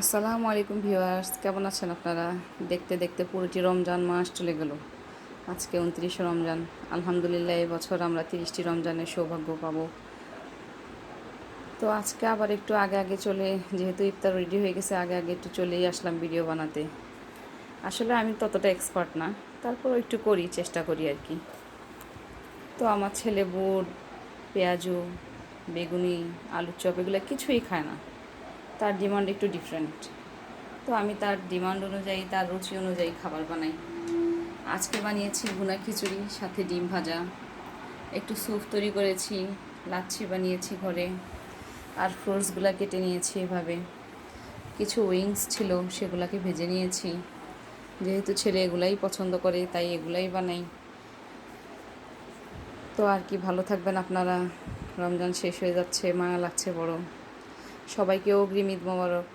আসসালামু আলাইকুম ভিউয়ার্স, কেমন আছেন আপনারা? দেখতে দেখতে পুরোটি রমজান মাস চলে গেল। আজকে ২৯শে রমজান। আলহামদুলিল্লাহ এবছর আমরা ৩০টি রমজানের সৌভাগ্য পাবো। তো আজকে আবার একটু আগে আগে চলে, যেহেতু ইফতার রেডি হয়ে গেছে, আগে আগে একটু চলেই আসলাম ভিডিও বানাতে। আসলে আমি ততটা এক্সপার্ট না, তারপরও একটু করি, চেষ্টা করি আর কি। তো আমার ছেলে বুট, পেঁয়াজু, বেগুনি, আলুর চপ এগুলো কিছুই খায় না। তার ডিমান্ড একটু ডিফারেন্ট। তো আমি তার ডিমান্ড অনুযায়ী, তার রুচি অনুযায়ী খাবার বানাই। আজকে বানিয়েছি ভুনা খিচুড়ি, সাথে ডিম ভাজা, একটু স্যুপ তৈরি করেছি, লাচ্ছি বানিয়েছি ঘরে, আর ফ্রুটসগুলো কেটে নিয়েছি এভাবে। কিছু উইংস ছিল, সেগুলোকে ভেজে নিয়েছি। যেহেতু ছেলে এগুলাই পছন্দ করে, তাই এগুলাই বানাই। তো আর কি, ভালো থাকবেন আপনারা। রমজান শেষ হয়ে যাচ্ছে, মায়া লাগছে বড়। সবাইকে অগ্রিম ঈদ মোবারক।